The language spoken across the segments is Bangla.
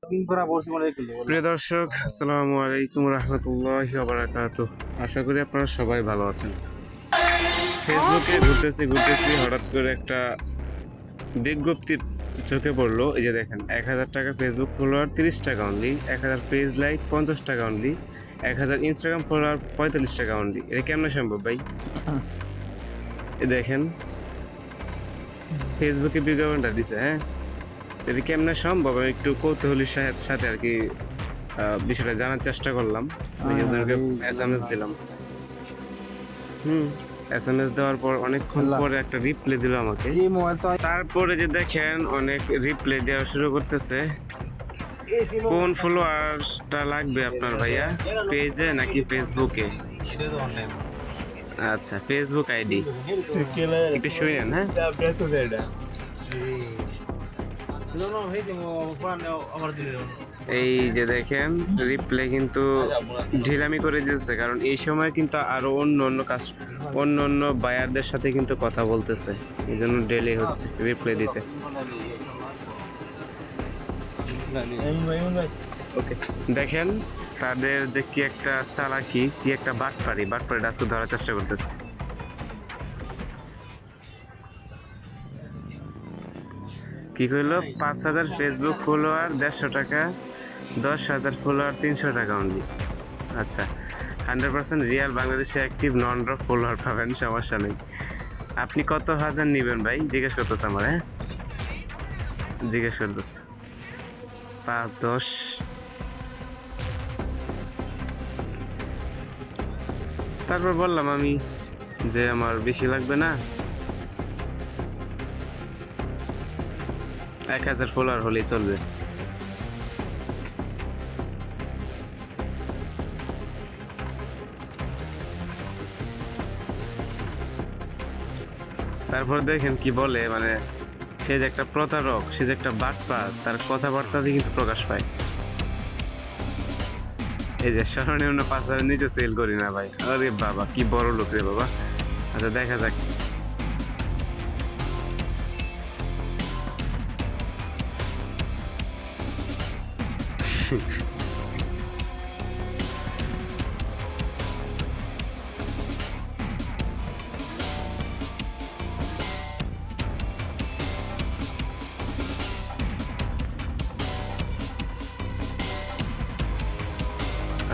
প্রিয় দর্শক, আসসালামু আলাইকুম রহমতুল্লাহি ওয়া বারাকাতুহু। আশা করি আপনারা সবাই ভালো আছেন। ফেসবুকে ঘুরতেছি হঠাৎ করে একটা বিজ্ঞপ্তি চোখে পড়লো। এই যে দেখেন, 1000 টাকা ফেসবুক ফলোয়ার 30 টাকা অনলি, 1000 পেজ লাইক 50 টাকা অনলি, 1000 ইনস্টাগ্রাম ফলোয়ার 45 টাকা অনলি। এটা কেমনে সম্ভব ভাই? দেখেন, ফেসবুকে বিজ্ঞাপনটা দিছে। হ্যাঁ, এটা কেমনে সম্ভব? আমি একটু কৌতূহলীর সাথে আর কি বিষয়টা জানার চেষ্টা করলাম। আমি ওদেরকে এসএমএস দিলাম। এসএমএস দেওয়ার পর অনেকক্ষণ পরে একটা রিপ্লাই দিল আমাকে। তারপরে যে দেখেন অনেক রিপ্লাই দেওয়া শুরু করতেছে। কোন ফলোয়ারটা লাগবে আপনার ভাইয়া, পেজে নাকি ফেসবুকে? আচ্ছা, ফেসবুক আইডি একটু শুনেন। হ্যাঁ, এই যে দেখেন রিপ্লাই কিন্তু ঢিলামি করে দিতেছে, কারণ এই সময় কিন্তু আরো অন্য অন্য বায়ারদের সাথে কিন্তু কথা বলতেছে, এই জন্য ডেলি হচ্ছে রিপ্লাই দিতে। ওকে, দেখেন তাদের যে কি একটা চালাকি, কি একটা বাটপাড়িটা আজকে ধরার চেষ্টা করতেছে। কি কইলো? 5000 ফেসবুক ফলোয়ার 150 টাকা, 10,000 ফলোয়ার 300 টাকা অনলি। আচ্ছা, 100% রিয়াল বাংলাদেশে অ্যাক্টিভ নন ড্রপ ফলোয়ার পাবেন, সমস্যা নেই। আপনি কত হাজার নিবেন ভাই? জিজ্ঞেস করতেছে আমার। হ্যাঁ, জিজ্ঞেস করতেছে 5, 10। তারপর বললাম আমি যে আমার বেশি লাগবে না, 1000 ফলোয়ার হলেই চলবে। তারপর দেখেন কি বলে, মানে সে যে একটা প্রতারক, সে যে একটা বাটপার, তার কথাবার্তাতে কিন্তু প্রকাশ পায়। এই যে সর্বনিম্ন 5000 নিচে সেল করি না ভাই। আরে বাবা, কি বড় লোক রে বাবা। আচ্ছা, দেখা যাক।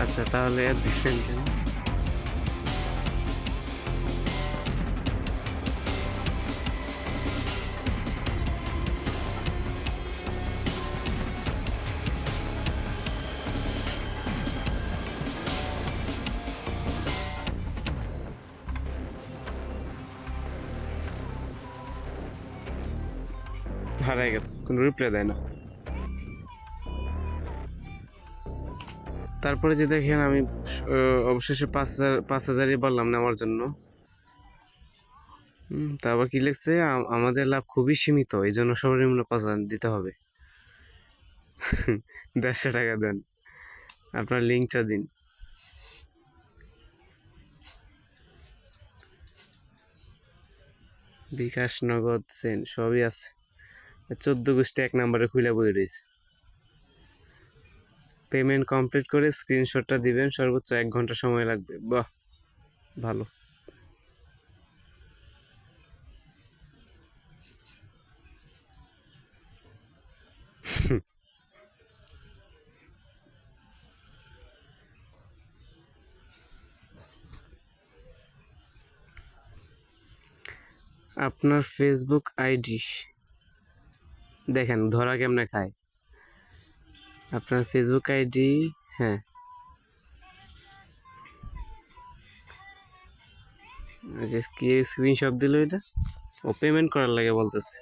আচ্ছা, তাহলে দিবেন কেন? হারাই গেছে, কোনো রিপ্লাই দেয় না। তারপরে যে দেখেন আমি অবশেষে 5,000ই বললাম নেওয়ার জন্য। তারপর কি লিখছে? আমাদের লাভ খুবই সীমিত, এই জন্য সর্বনিম্ন 5,000 দিতে হবে। 150 টাকা দেন, আপনার লিঙ্কটা দিন। বিকাশ, নগদ, সেন সবই আছে। 14 গোষ্ঠী 1 নম্বরে খুলে বই রয়েছে। পেমেন্ট কমপ্লিট করে স্ক্রিনশটটা দিবেন, সর্বোচ্চ 1 ঘন্টা সময় লাগবে। বাহ, ভালো। আপনার ফেসবুক আইডি দেখেন ধরা কেমনে খায়। আপনার ফেসবুক আইডি, হ্যাঁ, কি স্ক্রিনশট দিল এটা? ও পেমেন্ট করার লাগে বলতেছে।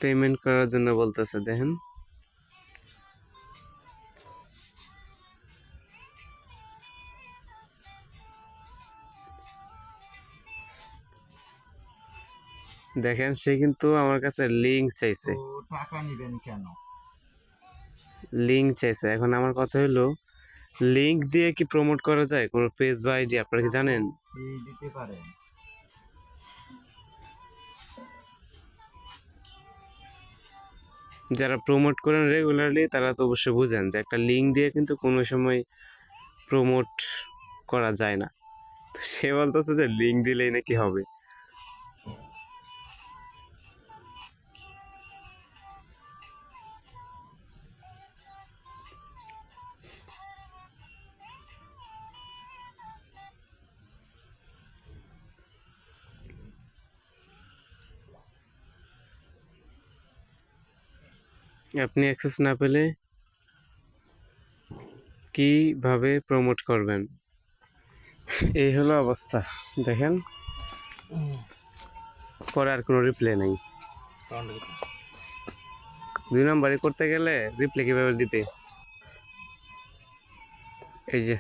পেমেন্ট করার জন্য বলতেছে, দেখেন। দেখেন, সে কিন্তু আমার কাছে লিংক চাইছে। টাকা নিবেন কেন? লিংক চাইছে। এখন আমার কথা হলো, লিংক দিয়ে কি প্রমোট করা যায় কোন পেজ বা আইডি? আপনারা কি জানেন? দিতে পারেন। যারা প্রমোট করেন রেগুলারলি তারা তো অবশ্যই বুঝেন যে একটা লিঙ্ক দিয়ে কিন্তু কোনো সময় প্রমোট করা যায় না। তো সে বলতেছে যে লিঙ্ক দিলেই নাকি হবে। আপনি অ্যাক্সেস না পেলে কিভাবে প্রমোট করবেন? এই হলো অবস্থা, দেখেন পরে আর কোনো রিপ্লাই নেই। 2 নম্বরে করতে গেলে রিপ্লাই কিভাবে দিতে? এই যে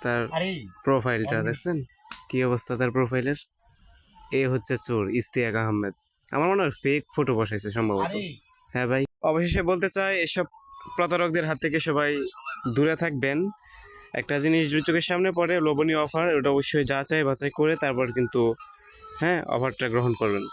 তার প্রোফাইলটা দেখছেন কি অবস্থা তার প্রোফাইলের? এ হচ্ছে চোর ইস্তিয়াক আহমেদ। আমার মনে হয় ফেক ফটো বসাইছে সম্ভবত। হ্যাঁ ভাই, অবশেষে বলতে চাই এসব প্রতারকদের হাত থেকে সবাই দূরে থাকবেন। একটা জিনিস দুই চোখের সামনে পড়ে লোভনীয় অফার, ওটা অবশ্যই যাচাই বাছাই করে তারপর কিন্তু অফারটা গ্রহণ করবেন।